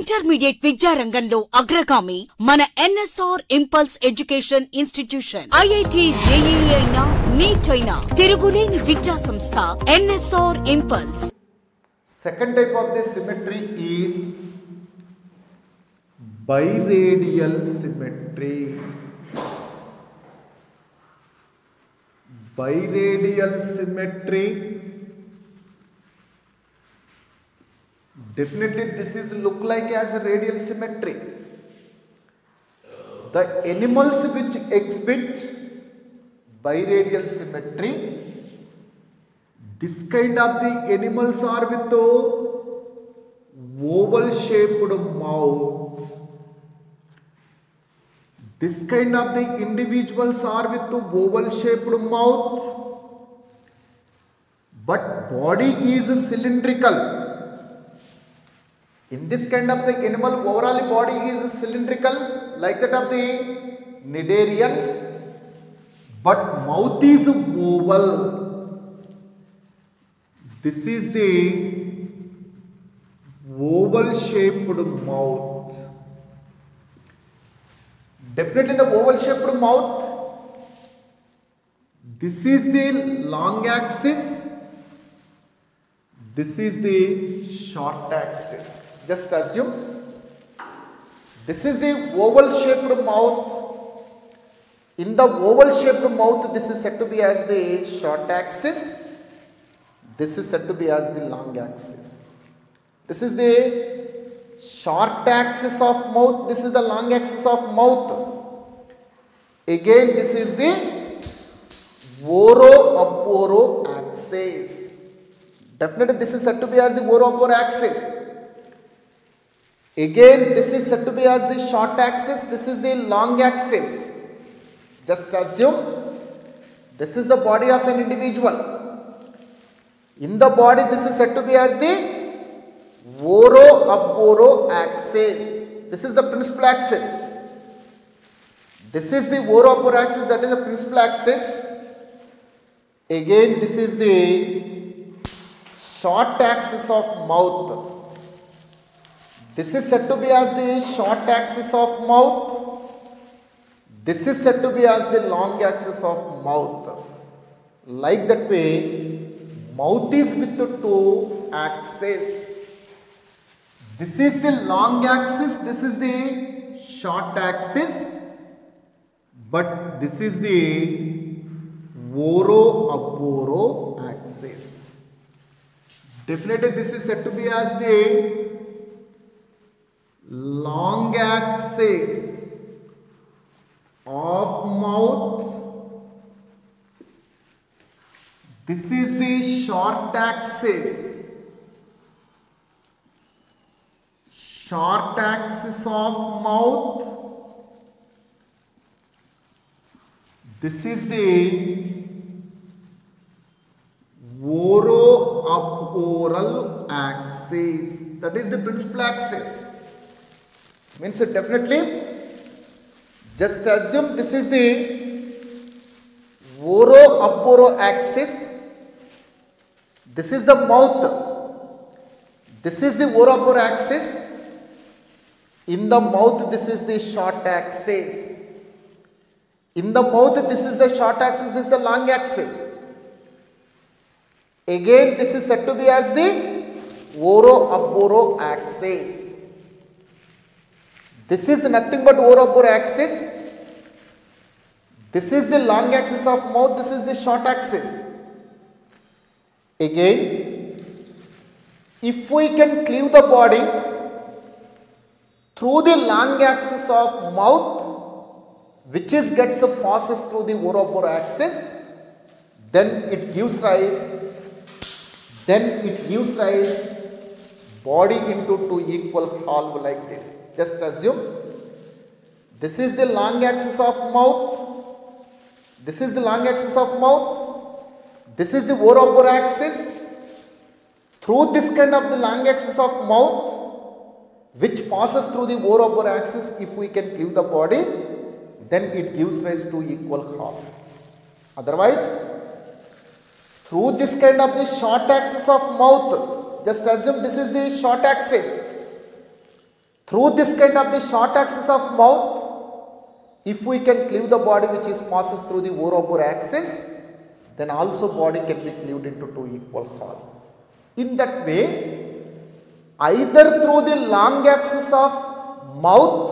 Intermediate విద్యా రంగంలో అగ్రగామి మన NSR impulse education institution. IIT JEE అయినా నీట్ అయినా తిరుగులేని విద్యా సంస్థ NSR impulse. Second type of the symmetry is biradial symmetry. Biradial symmetry, definitely this is look like as a radial symmetry. The animals which exhibit biradial symmetry, this kind of the animals are with the oval shaped mouth. This kind of the individuals are with the oval shaped mouth, but body is cylindrical. In this kind of the animal, overall body is cylindrical like that of the cnidarians, but mouth is oval. This is the oval shaped mouth. Definitely the oval shaped mouth. This is the long axis. This is the short axis. Just assume this is the oval shaped mouth. In the oval shaped mouth, this is said to be as the short axis. This is said to be as the long axis. This is the short axis of mouth. This is the long axis of mouth. Again, this is the oro-aporo axis. Definitely, this is said to be as the oro-aporo axis. Again, this is said to be as the short axis. This is the long axis. Just assume this is the body of an individual. In the body, this is said to be as the oro-aporo axis. This is the principal axis. This is the oro-aporo axis, that is the principal axis. Again, this is the short axis of mouth. This is said to be as the short axis of mouth. This is said to be as the long axis of mouth. Like that way, mouth is with the two axes. This is the long axis, this is the short axis, but this is the oro-aporo axis. Definitely this is said to be as the long axis of mouth. This is the short axis. Short axis of mouth. This is the oro-aporal axis. That is the principal axis. Means definitely, just assume this is the oro-aporo axis. This is the mouth. This is the oro-aporo axis. In the mouth, this is the short axis. In the mouth, this is the short axis, this is the long axis. Again, this is said to be as the oro-aporo axis. This is nothing but oro-aporo axis. This is the long axis of mouth, this is the short axis. Again, if we can cleave the body through the long axis of mouth, which is passes through the oro-aporo axis, then it gives rise body into two equal halves like this. Just assume this is the long axis of mouth, this is the long axis of mouth, this is the oro-aporo axis. Through this kind of the long axis of mouth, which passes through the oro-aporo axis, if we can cleave the body, then it gives rise to equal half. Otherwise, through this kind of the short axis of mouth, just assume this is the short axis. Through this kind of the short axis of mouth, if we can cleave the body which is passes through the orobore axis, then also body can be cleaved into two equal halves. In that way, either through the long axis of mouth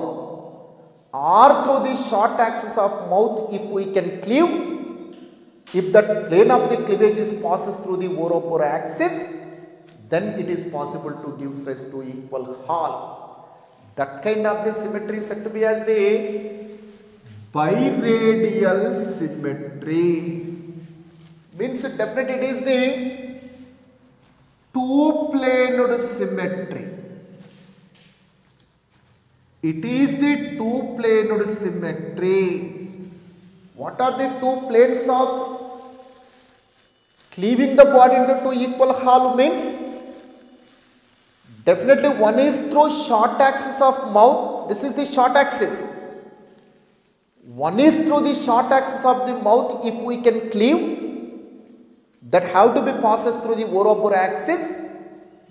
or through the short axis of mouth, if we can cleave, if that plane of the cleavage is passes through the orobore axis, then it is possible to give rise to equal half. That kind of the symmetry is said to be as the biradial symmetry. Means definitely it is the two-planed symmetry. It is the two-planed symmetry. What are the two planes of cleaving the body into two equal halves means? Definitely one is through short axis of mouth. This is the short axis. One is through the short axis of the mouth. If we can cleave, that have to be passes through the orobore axis,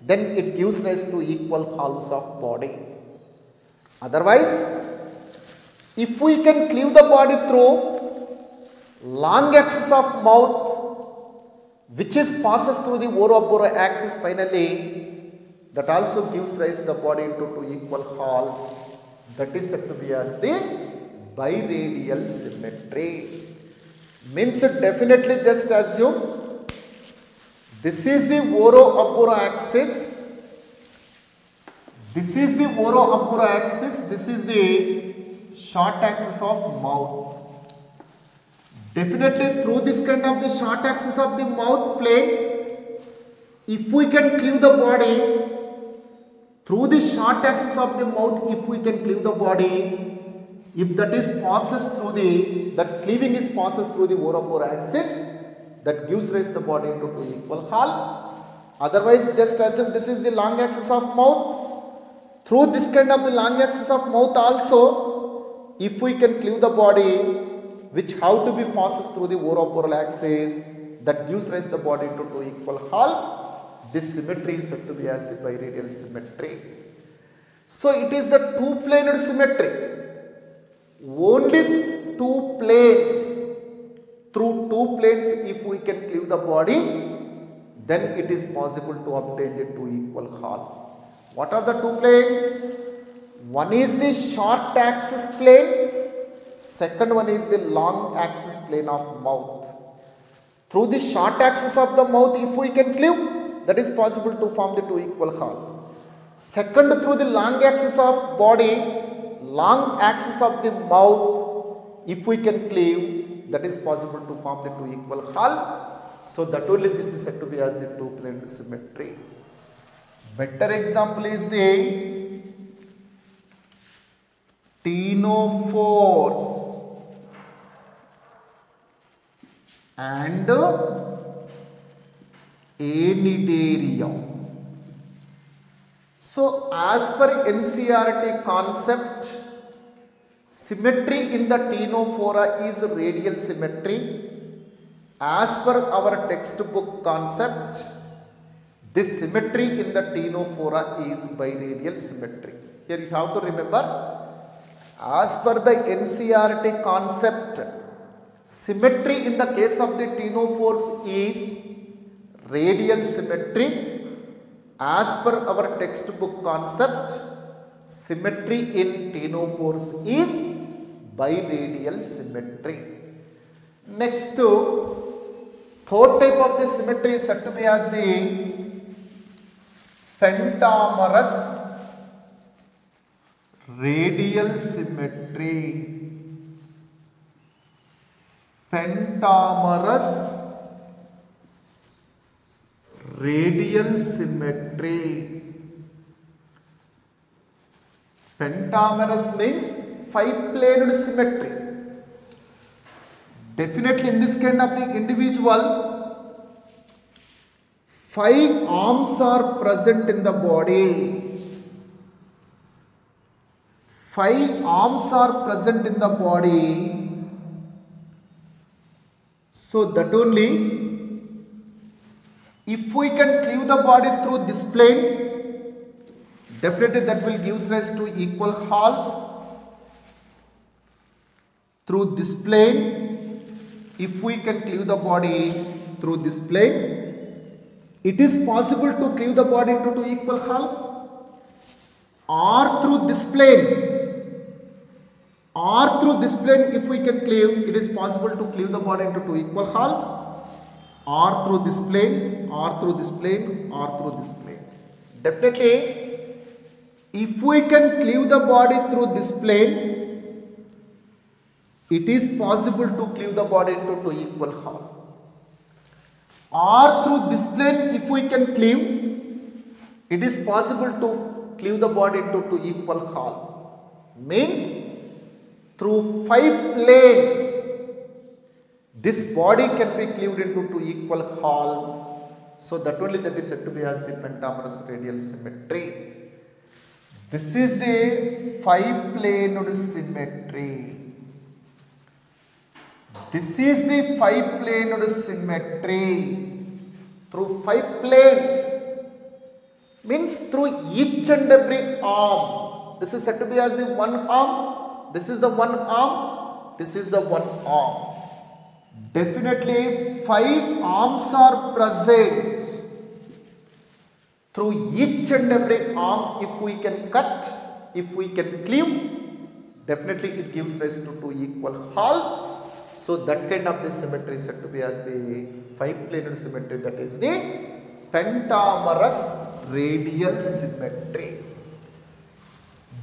then it gives rise to equal halves of body. Otherwise, if we can cleave the body through long axis of mouth, which is passes through the orobore axis finally, that also gives rise the body into two equal halves. That is said to be as the biradial symmetry. Means definitely just assume this is the oro-abora axis. This is the oro-abora axis. This is the short axis of mouth. Definitely through this kind of the short axis of the mouth plane, if we can cleave the body through the short axis of the mouth, if we can cleave the body, if that is passes through the, that cleaving is passes through the orobore axis, that gives rise the body into two equal halves. Otherwise, just assume this is the long axis of mouth. Through this kind of the long axis of mouth also, if we can cleave the body, which have to be passes through the orobore axis, that gives rise the body into two equal halves. This symmetry is said to be as the biradial symmetry. So it is the two-planed symmetry. Only two planes. Through two planes, if we can cleave the body, then it is possible to obtain the two equal halves. What are the two planes? One is the short axis plane, second one is the long axis plane of mouth. Through the short axis of the mouth, if we can cleave, that is possible to form the two equal halves. Second, through the long axis of body, long axis of the mouth, if we can cleave, that is possible to form the two equal halves. So that only this is said to be as the two-planed symmetry. Better example is the ctenophores and Cnidaria. So as per NCERT concept, symmetry in the ctenophora is radial symmetry. As per our textbook concept, this symmetry in the ctenophora is biradial symmetry. Here you have to remember, as per the NCERT concept, symmetry in the case of the ctenophores is radial symmetry. As per our textbook concept, symmetry in ctenophores is biradial symmetry. Next, third type of the symmetry is said to be as the pentamerous radial symmetry. Pentamerous radial symmetry. Pentamerous means five-planed symmetry. Definitely in this kind of the individual, five arms are present in the body. Five arms are present in the body. So that only, if we can cleave the body through this plane, Definitely that will give rise to equal half. Through this plane, if we can cleave the body through this plane, it is possible to cleave the body into two equal half, or through this plane, if we can cleave, it is possible to cleave the body into two equal half, or through this plane, or through this plane, or through this plane. Definitely, if we can cleave the body through this plane, it is possible to cleave the body into two equal half. Or through this plane, if we can cleave, it is possible to cleave the body into two equal half. Means, through 5 planes, this body can be cleaved into two equal half. So that only that is said to be as the pentamerous radial symmetry. This is the 5-planed symmetry. This is the 5-planed symmetry. Through 5 planes means through each and every arm. This is said to be as the one arm. This is the one arm. This is the one arm. Definitely 5 arms are present. Through each and every arm, if we can cut, if we can cleave, definitely it gives rise to two equal half. So that kind of the symmetry is said to be as the 5-planed symmetry, that is the pentamerous radial symmetry.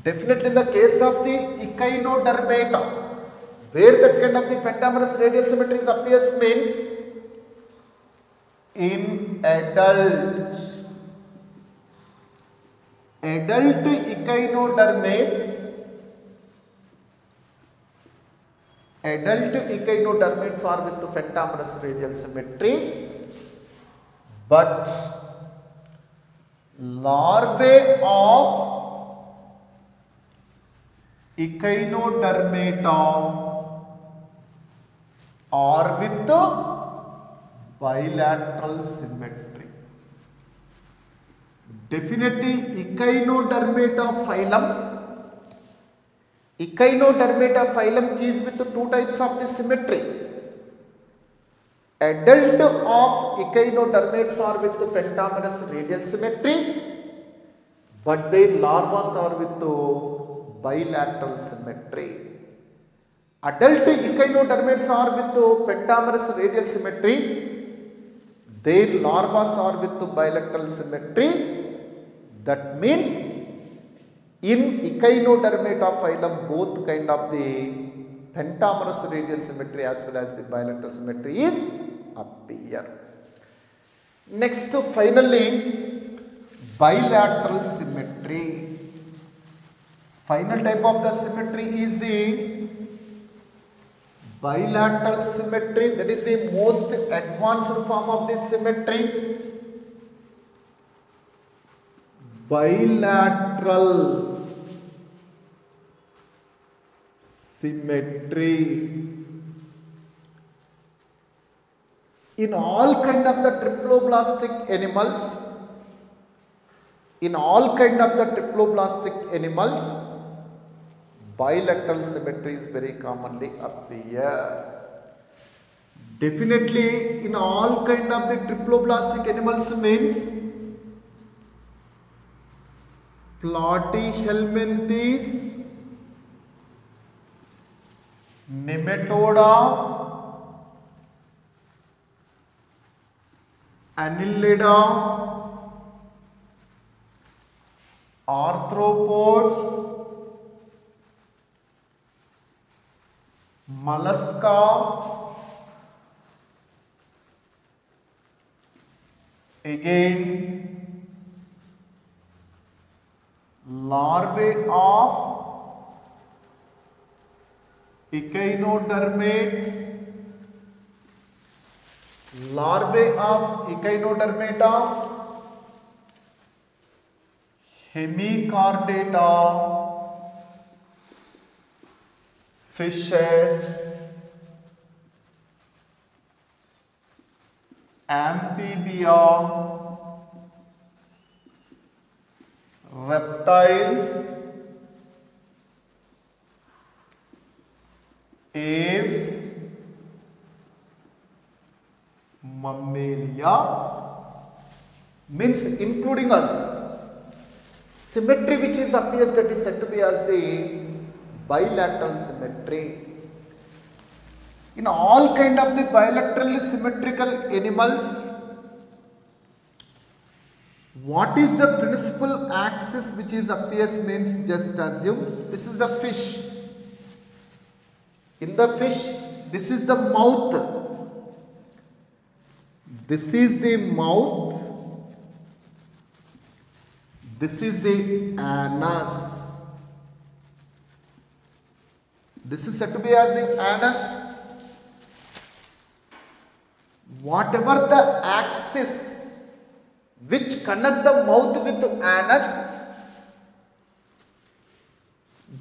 Definitely in the case of the echinodermata, where that kind of the pentamerous radial symmetry appears means in adult echinodermates. Adult echinodermates are with the pentamerous radial symmetry, but larvae of echinodermata are with the bilateral symmetry. Definitely echinodermata phylum is with two types of the symmetry. Adult of echinodermates are with the pentamerous radial symmetry, but their larvae are with the bilateral symmetry. Adult echinodermates are with the pentamerous radial symmetry, their larvae are with the bilateral symmetry. That means in echinodermata phylum, both kind of the pentamerous radial symmetry as well as the bilateral symmetry is appear. Next, finally, bilateral symmetry. Final type of the symmetry is the bilateral symmetry. That is the most advanced form of this symmetry. Bilateral symmetry. In all kind of the triploblastic animals, bilateral symmetry is very commonly appear. Definitely in all kind of the triploblastic animals means Platyhelminthes, Nematoda, Annelida, arthropods, mollusca, again larvae of echinodermates, echinodermata, hemichordata, fishes, amphibia, reptiles, aves, mammalia, means including us. Symmetry which is appears, that is said to be as the bilateral symmetry. In all kind of the bilaterally symmetrical animals, what is the principal axis which is appears means, just assume this is the fish. In the fish, this is the mouth. This is the mouth. This is the anus. This is said to be as the anus. Whatever the axis which connect the mouth with the anus,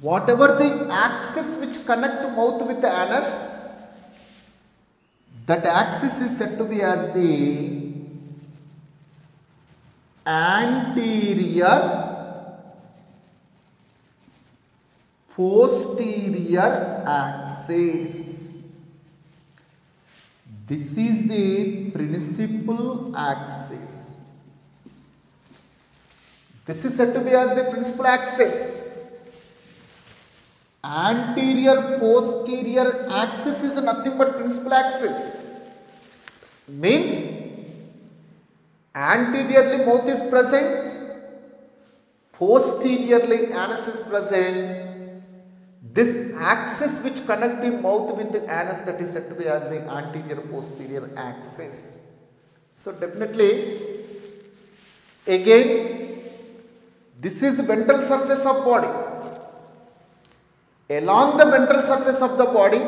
whatever the axis which connect the mouth with the anus, that axis is said to be as the anterior posterior axis. This is the principal axis. This is said to be as the principal axis. Anterior posterior axis is nothing but principal axis. Means anteriorly mouth is present, posteriorly anus is present. This axis which connect the mouth with the anus, that is said to be as the anterior posterior axis. So definitely, again, this is the ventral surface of body. Along the ventral surface of the body,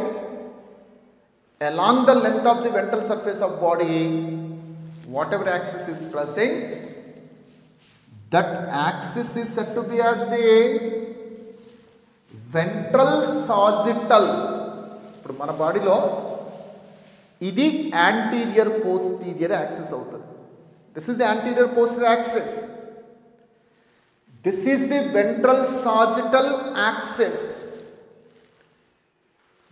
along the length of the ventral surface of body, whatever axis is present, that axis is said to be as the ventral sagittal. ఇప్పుడు మన బాడీలో ఇది anterior posterior axis అవుతుంది. This is the anterior posterior axis. This is the ventral sagittal axis.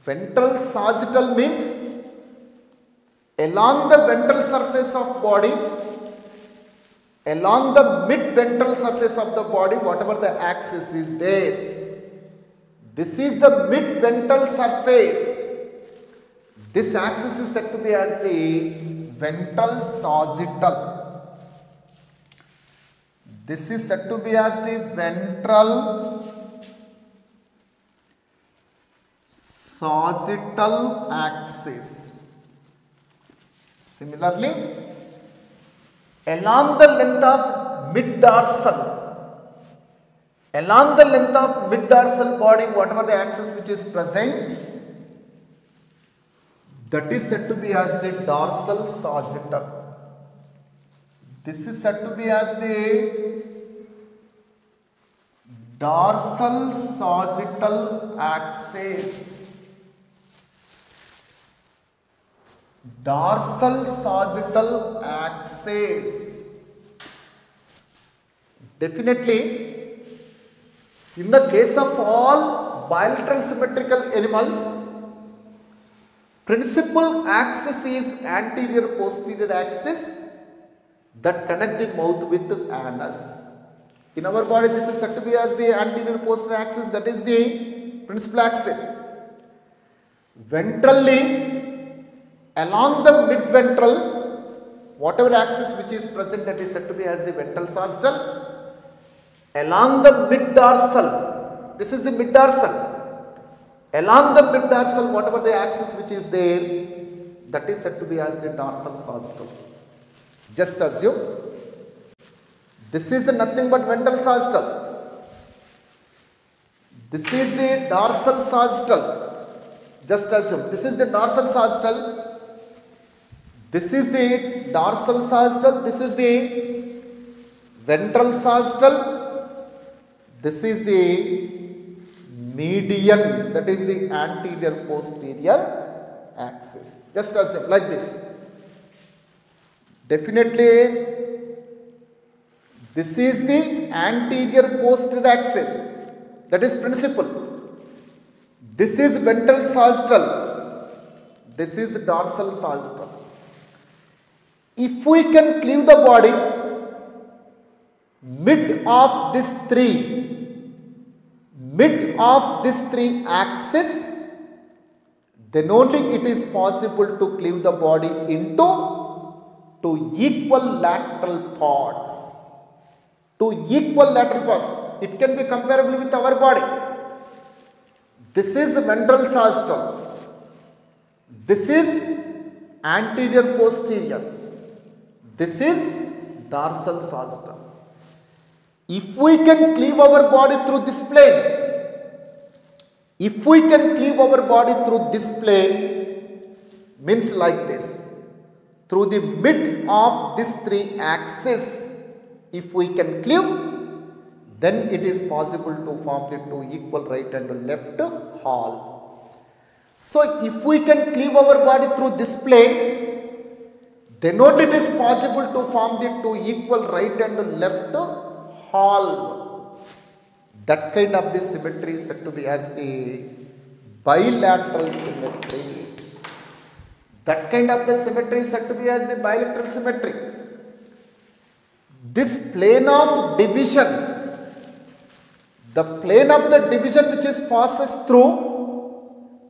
Ventral sagittal means along the ventral surface of body, along the mid ventral surface of the body, whatever the axis is there, this is the mid ventral surface. This axis is said to be as the ventral sagittal. This is said to be as the ventral sagittal axis. Similarly, along the length of mid-dorsal, along the length of mid-dorsal body, whatever the axis which is present, that is said to be as the dorsal sagittal. This is said to be as the dorsal sagittal axis. Dorsal sagittal axis. Definitely, in the case of all bilateral symmetrical animals, principal axis is anterior posterior axis that connect the mouth with the anus. In our body, this is said to be as the anterior posterior axis, that is the principal axis. Ventrally, along the mid-ventral, whatever axis which is present, that is said to be as the ventral sagittal. Along the mid-dorsal, this is the mid-dorsal. Along the mid-dorsal, whatever the axis which is there, that is said to be as the dorsal sagittal. Just assume, this is nothing but ventral sagittal. This is the dorsal sagittal. Just assume, this is the dorsal sagittal. This is the dorsal sagittal. This is the ventral sagittal. This is the median, that is the anterior posterior axis. Just assume like this. Definitely, This is the anterior posterior axis. That is principal. This is ventral sagittal. This is dorsal sagittal. If we can cleave the body mid of this three axis, then only it is possible to cleave the body into two equal lateral parts. It can be comparable with our body. This is ventral sagittal. This is anterior posterior. This is dorsal sagittal. If we can cleave our body through this plane, means like this, through the mid of this three axis, if we can cleave, then it is possible to form the two equal right and left hall. So if we can cleave our body through this plane, then only it is possible to form the two equal right and left hall. That kind of the symmetry is said to be as the bilateral symmetry. That kind of the symmetry is said to be as the bilateral symmetry. This plane of division, the plane of the division which is passes through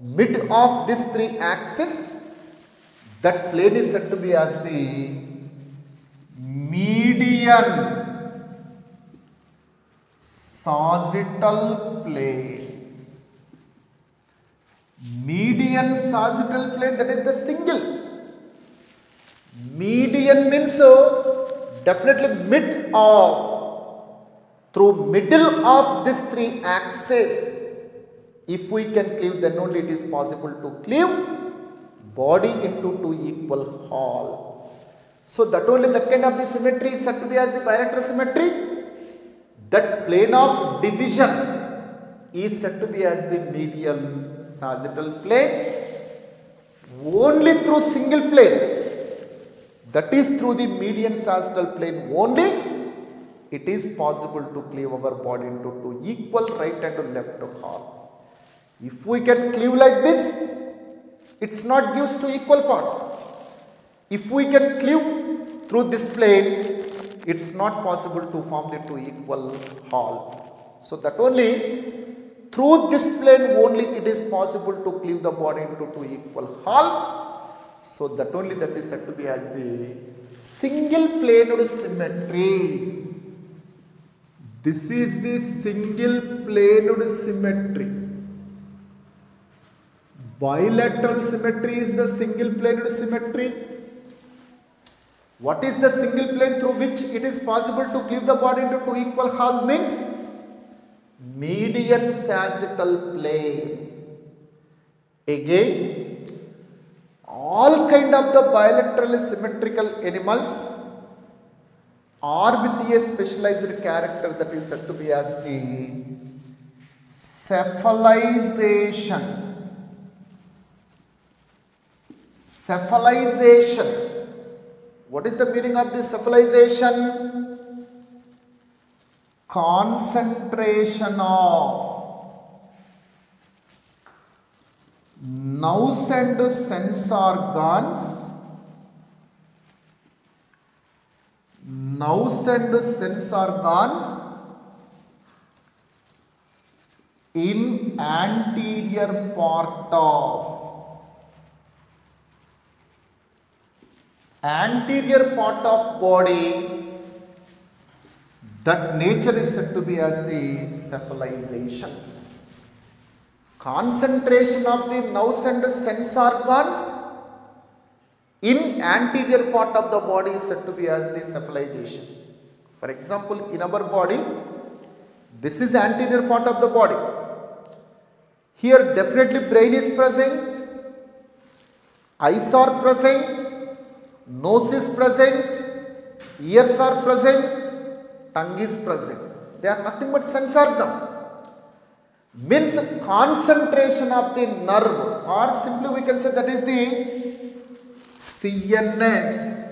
mid of this three axis, that plane is said to be as the median sagittal plane. Median sagittal plane, that is the single. Median means definitely mid of, through middle of this three axis. If we can cleave, then only it is possible to cleave body into two equal hall. So that kind of the symmetry is said to be as the bilateral symmetry. That plane of division is said to be as the medial sagittal plane. Only through single plane, that is through the median sagittal plane only, it is possible to cleave our body into two equal right and left hall. If we can cleave like this, it's not gives two equal parts. If we can cleave through this plane, it's not possible to form the two equal hall. So that only through this plane only it is possible to cleave the body into two equal hall. So that only that is said to be as the single planed symmetry. This is the single planed symmetry. Bilateral symmetry is the single planed symmetry. What is the single plane through which it is possible to cleave the body into two equal hall means? Median sagittal plane. Again, all kind of the bilateral symmetrical animals are with a specialized character that is said to be as the cephalization. Cephalization. What is the meaning of this cephalization? Concentration of nerves and sense organs, in anterior part of body, that nature is said to be as the cephalization. Concentration of the nerves and sense organs in anterior part of the body is said to be as the cephalization. For example, in our body, this is anterior part of the body. Here definitely brain is present, eyes are present, nose is present, ears are present, tongue is present. They are nothing but sense organ. Means concentration of the nerve, or simply we can say that is the CNS.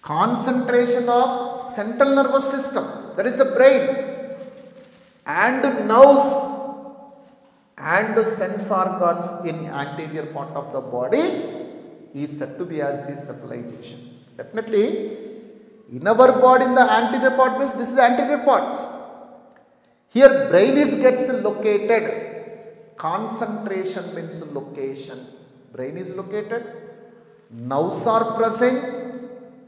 concentration of central nervous system, that is the brain, and nerves and sense organs in anterior part of the body is said to be as the cephalization. Definitely, in our body, in the anterior part means this is the anterior part. Here brain is gets located. Concentration means location. Brain is located. Nerves are present.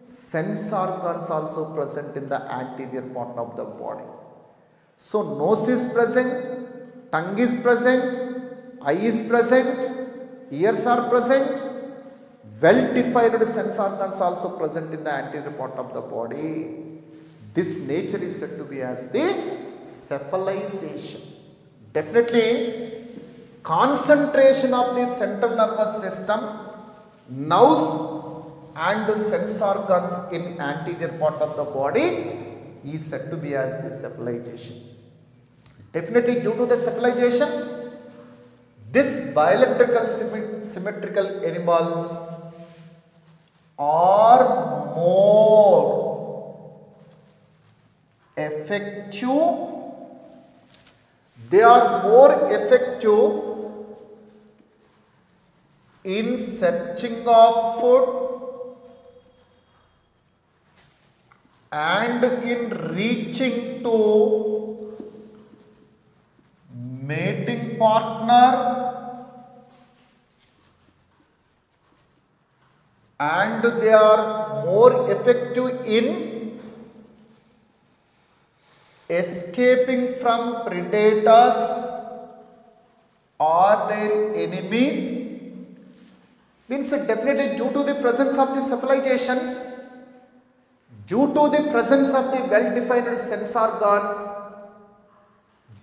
Sense organs also present in the anterior part of the body. So nose is present, tongue is present, eye is present, ears are present. Well-defined sense organs also present in the anterior part of the body. This nature is said to be as the cephalization. Definitely, concentration of the central nervous system, nerves and sense organs in anterior part of the body is said to be as the cephalization. Definitely, due to the cephalization, this bilateral symmetrical animals are more effective. They are more effective in searching of food and in reaching to mating partner, and they are more effective in escaping from predators or their enemies. Means definitely due to the presence of the cephalization, due to the presence of the well-defined sense organs,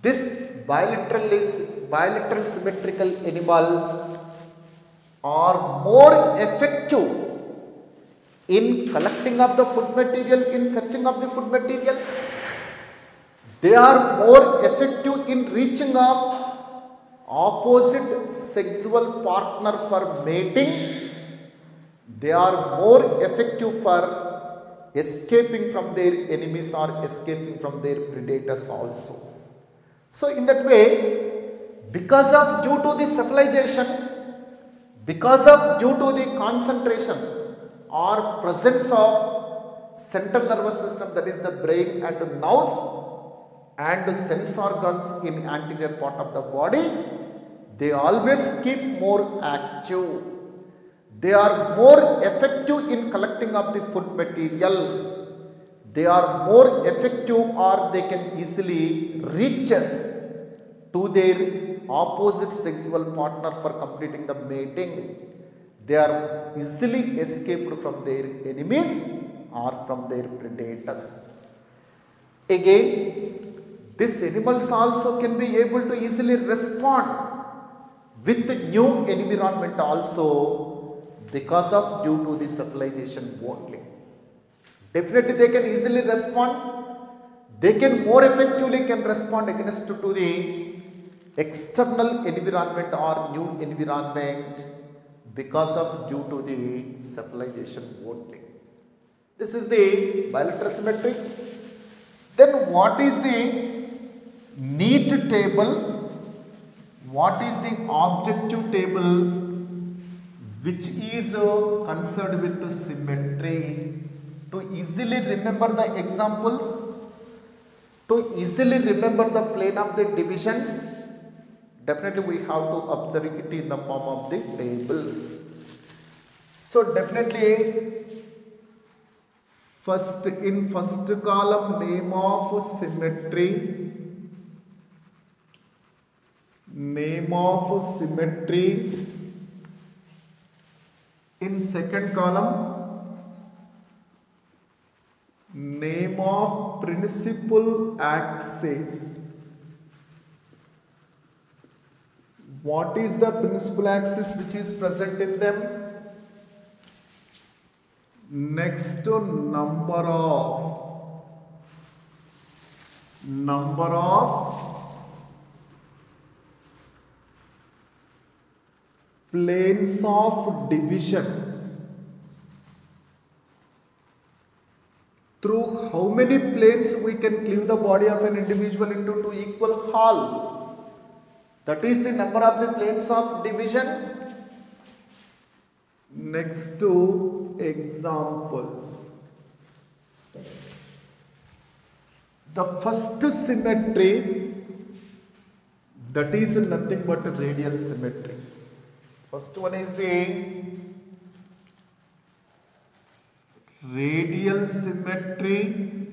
this bilateral symmetrical animals are more effective in collecting of the food material, in searching of the food material. They are more effective in reaching of opposite sexual partner for mating. They are more effective for escaping from their enemies or escaping from their predators also. So in that way, because of due to the cephalization, because of due to the concentration or presence of central nervous system, that is the brain and nerves and sense organs in anterior part of the body, they always keep more active. They are more effective in collecting of the food material. They are more effective or they can easily reach us to their opposite sexual partner for completing the mating. They are easily escaped from their enemies or from their predators. Again, these animals also can be able to easily respond with the new environment also because of due to the cephalization only. Definitely they can easily respond. They can more effectively can respond against to the external environment or new environment because of due to the cephalization only. This is the bilateral symmetry. Then what is the need table? What is the objective table which is concerned with the symmetry? To easily remember the examples, to easily remember the plane of the divisions, definitely we have to observe it in the form of the table. So definitely in first column, name of symmetry, in second column, name of principal axis. What is the principal axis which is present in them? Next to number of planes of division. through how many planes we can cleave the body of an individual into two equal halves. That is the number of the planes of division. Next to examples. The first symmetry, that is nothing but a radial symmetry. First one is the radial symmetry.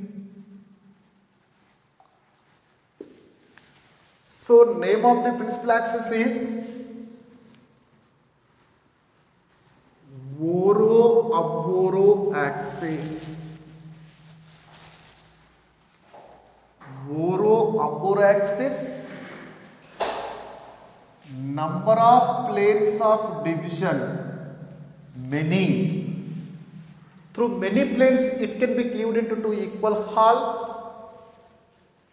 So name of the principal axis is Voro-Aboro axis. Voro-Aboro axis. Number of planes of division, many. Through many planes it can be cleaved into two equal halves.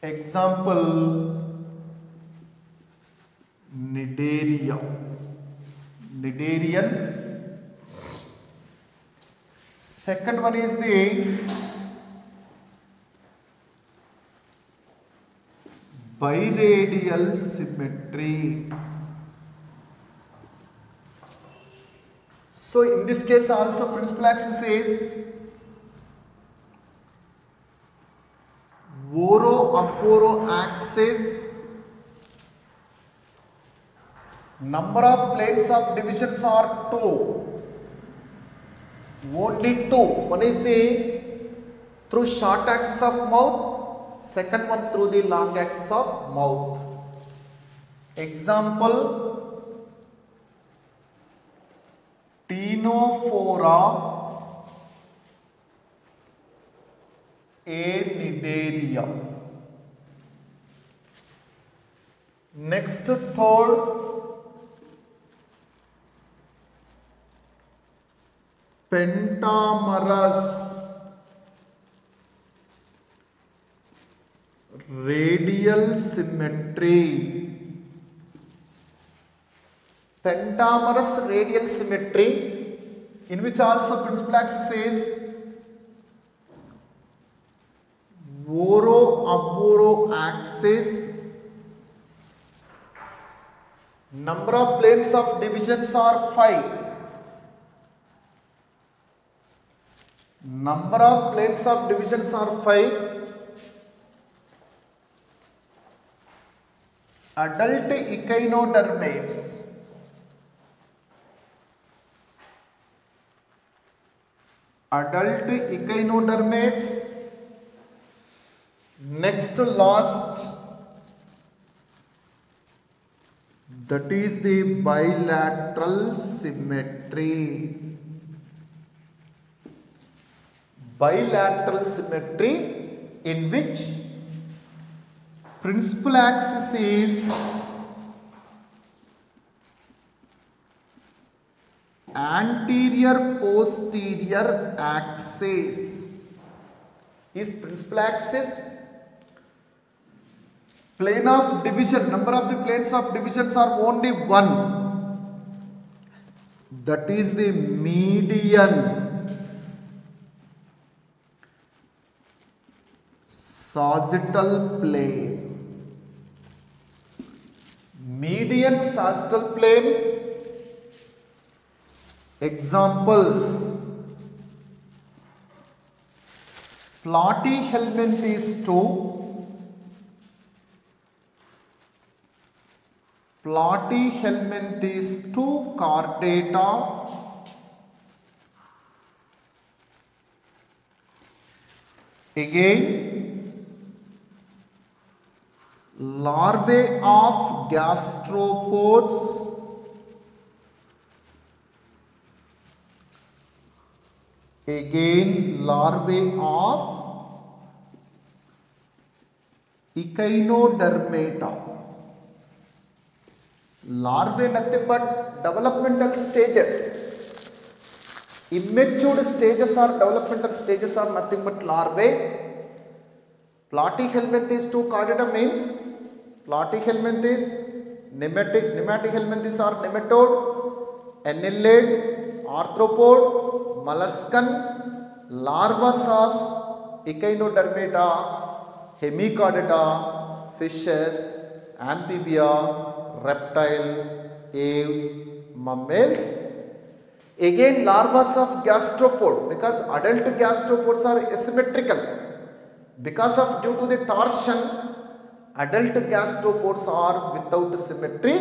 Example, Cnidaria, Cnidarians. Second one is the biradial symmetry. So in this case also principal axis is Voro-Aboro axis. Number of planes of divisions are two. Only two. One is the through short axis of mouth, second one through the long axis of mouth. Example, Ctenophora Cnidaria. Next, third, Pentamerous radial symmetry. Pentamerous radial symmetry, in which also principal axis is Voro-Aboro axis. Number of planes of divisions are 5. Number of planes of divisions are 5. Adult echinodermates. Adult echinodermates. Next to last, that is the bilateral symmetry. Bilateral symmetry, in which principal axis is anterior posterior axis is principal axis. Plane of division, number of the planes of divisions are only one, that is the median. Sagittal plane. Median sagittal plane. Examples, Platyhelminthes 2, Platyhelminthes 2 cordata, again larvae of gastropods, again larvae of echinodermata. Larvae nothing but developmental stages. Immature stages or developmental stages are nothing but larvae. Platyhelminthes 2 chordata means Platyhelminthes, Nematihelminthes are nematode, annelid, arthropod, molluscan, larvas of Echinodermata, Hemichordata, fishes, amphibia, reptile, aves, mammals. Again, larvae of gastropod, because adult gastropods are asymmetrical. Because of due to the torsion, adult gastropods are without symmetry,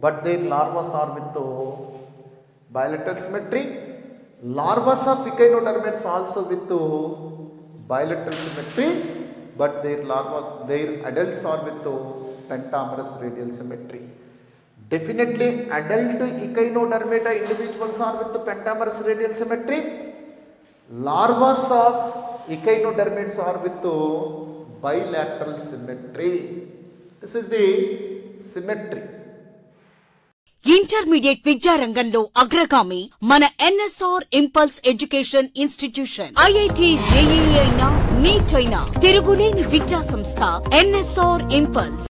but their larvae are with bilateral symmetry. Larvae of echinodermates also with bilateral symmetry, but their adults are with pentamerous radial symmetry. Definitely adult echinodermata individuals are with the pentamerous radial symmetry. Larvae of echinodermates are with bilateral symmetry. This is the symmetry. Intermediate విద్యారంగంలో అగ్రగామి మన NSR impulse education institution. IIT JEE అయినా neat అయినా తిరుగులేని విద్యా సంస్థ NSR impulse.